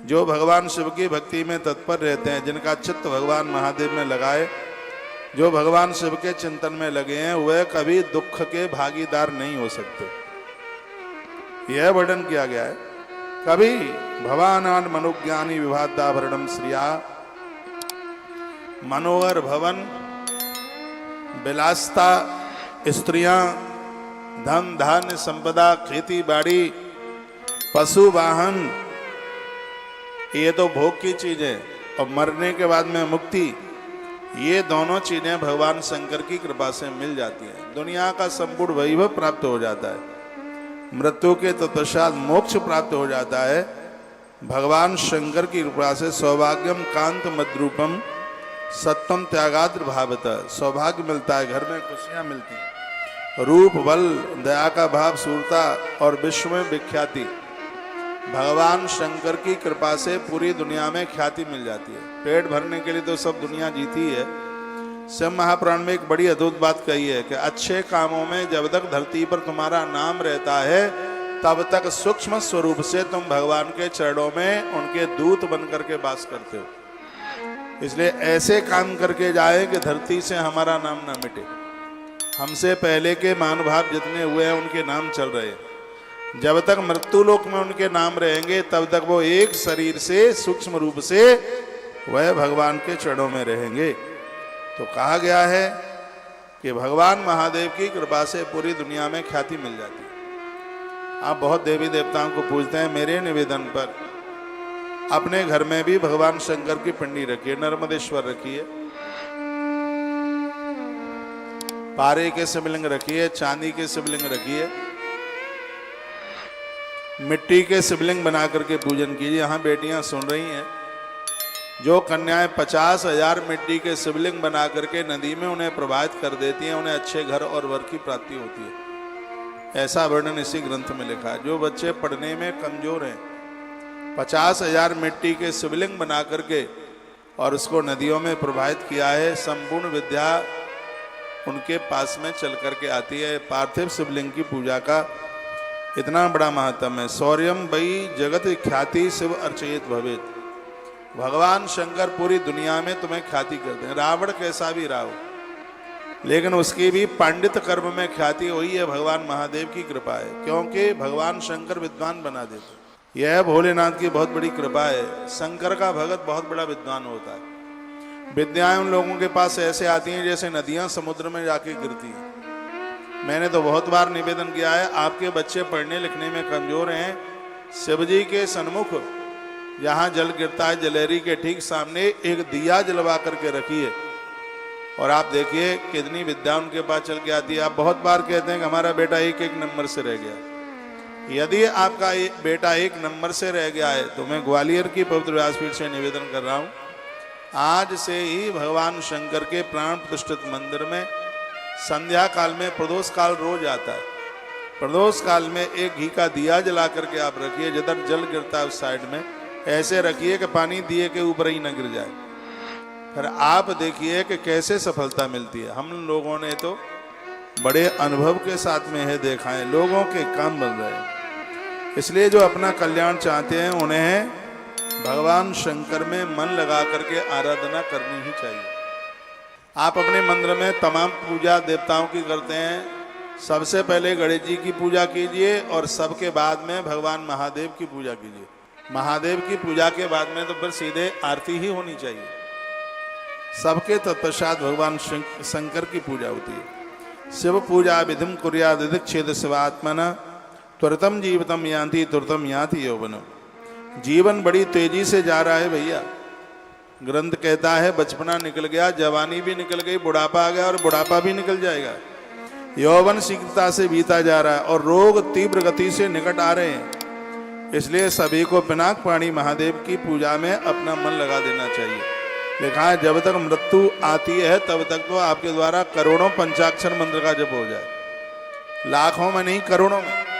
जो भगवान शिव की भक्ति में तत्पर रहते हैं, जिनका चित्त भगवान महादेव में लगाए, जो भगवान शिव के चिंतन में लगे हैं, वह कभी दुख के भागीदार नहीं हो सकते। यह वर्णन किया गया है। कभी भवानान मनोज्ञानी विभादाभरणम श्रिया, मनोहर भवन, विलासता, स्त्रियां, धन धान्य संपदा, खेती बाड़ी, पशु वाहन, ये तो भोग की चीजें, और मरने के बाद में मुक्ति, ये दोनों चीजें भगवान शंकर की कृपा से मिल जाती हैं। दुनिया का संपूर्ण वैभव प्राप्त हो जाता है, मृत्यु के तत्पश्चात मोक्ष प्राप्त हो जाता है। भगवान शंकर की कृपा से सौभाग्यम कांत मद्रूपम सत्वम त्यागाद्र भावत, सौभाग्य मिलता है, घर में खुशियां मिलती हैं, रूप बल दया का भाव, सूरता और विश्व में विख्याति। भगवान शंकर की कृपा से पूरी दुनिया में ख्याति मिल जाती है। पेट भरने के लिए तो सब दुनिया जीती है। शिव महापुराण में एक बड़ी अद्भुत बात कही है कि अच्छे कामों में जब तक धरती पर तुम्हारा नाम रहता है, तब तक सूक्ष्म स्वरूप से तुम भगवान के चरणों में उनके दूत बन करके वास करते हो। इसलिए ऐसे काम करके जाए कि धरती से हमारा नाम ना मिटे। हमसे पहले के महानुभाव जितने हुए हैं उनके नाम चल रहे हैं। जब तक मृत्यु लोक में उनके नाम रहेंगे, तब तक वो एक शरीर से सूक्ष्म रूप से वह भगवान के चरणों में रहेंगे। तो कहा गया है कि भगवान महादेव की कृपा से पूरी दुनिया में ख्याति मिल जाती है। आप बहुत देवी देवताओं को पूजते हैं, मेरे निवेदन पर अपने घर में भी भगवान शंकर की पिंडी रखिए, नर्मदेश्वर रखिए, पारे के शिवलिंग रखिए, चांदी के शिवलिंग रखिए, मिट्टी के शिवलिंग बना करके पूजन कीजिए। यहाँ बेटियां सुन रही हैं, जो कन्याएं 50,000 मिट्टी के शिवलिंग बना करके नदी में उन्हें प्रवाहित कर देती हैं, उन्हें अच्छे घर और वर की प्राप्ति होती है। ऐसा वर्णन इसी ग्रंथ में लिखा है। जो बच्चे पढ़ने में कमजोर हैं, 50,000 मिट्टी के शिवलिंग बना करके और उसको नदियों में प्रवाहित किया है, संपूर्ण विद्या उनके पास में चल करके आती है। पार्थिव शिवलिंग की पूजा का इतना बड़ा महत्व है। शौर्यम वही जगत ख्याति शिव अर्चयित भवेत। भगवान शंकर पूरी दुनिया में तुम्हें ख्याति करते हैं। रावण कैसा भी रहा हो, लेकिन उसकी भी पांडित कर्म में ख्याति हुई है, भगवान महादेव की कृपा है। क्योंकि भगवान शंकर विद्वान बना देते। यह भोलेनाथ की बहुत बड़ी कृपा है। शंकर का भगत बहुत बड़ा विद्वान होता है। विद्याएं उन लोगों के पास ऐसे आती हैं जैसे नदियां समुद्र में जाके गिरती हैं। मैंने तो बहुत बार निवेदन किया है, आपके बच्चे पढ़ने लिखने में कमजोर हैं, शिव जी के सन्मुख जहाँ जल गिरता है, जलेरी के ठीक सामने एक दिया जलवा करके रखिए, और आप देखिए कितनी विद्या उनके पास चल के आती है। आप बहुत बार कहते हैं कि हमारा बेटा एक नंबर से रह गया। यदि आपका बेटा 1 नंबर से रह गया है, तो मैं ग्वालियर की पवित्र व्यासपीठ से निवेदन कर रहा हूँ, आज से ही भगवान शंकर के प्राण प्रतिष्ठित मंदिर में संध्या काल में प्रदोष काल रोज आता है। प्रदोष काल में एक घी का दिया जला करके आप रखिए, जिधर जल गिरता है उस साइड में ऐसे रखिए कि पानी दिए के ऊपर ही न गिर जाए। फिर आप देखिए कि कैसे सफलता मिलती है। हम लोगों ने तो बड़े अनुभव के साथ में है देखा है, लोगों के काम बन रहे हैं। इसलिए जो अपना कल्याण चाहते हैं, उन्हें भगवान शंकर में मन लगा करके आराधना करनी ही चाहिए। आप अपने मंदिर में तमाम पूजा देवताओं की करते हैं, सबसे पहले गणेश जी की पूजा कीजिए और सबके बाद में भगवान महादेव की पूजा कीजिए। महादेव की पूजा के बाद में तो फिर सीधे आरती ही होनी चाहिए। सबके तत्पश्चात भगवान शंकर की पूजा होती है। शिव पूजा विधिम कुर्यादिक छेद शिवात्मना त्वरितम जीवितम यान्ति तुरतम याति यौवन। जीवन बड़ी तेजी से जा रहा है भैया। ग्रंथ कहता है बचपना निकल गया, जवानी भी निकल गई, बुढ़ापा आ गया और बुढ़ापा भी निकल जाएगा। यौवन शीघ्रता से बीता जा रहा है और रोग तीव्र गति से निकट आ रहे हैं। इसलिए सभी को पिनाक पाणी महादेव की पूजा में अपना मन लगा देना चाहिए। लिखा है जब तक मृत्यु आती है तब तक तो आपके द्वारा करोड़ों पंचाक्षर मंत्र का जप हो जाए, लाखों में नहीं करोड़ों में।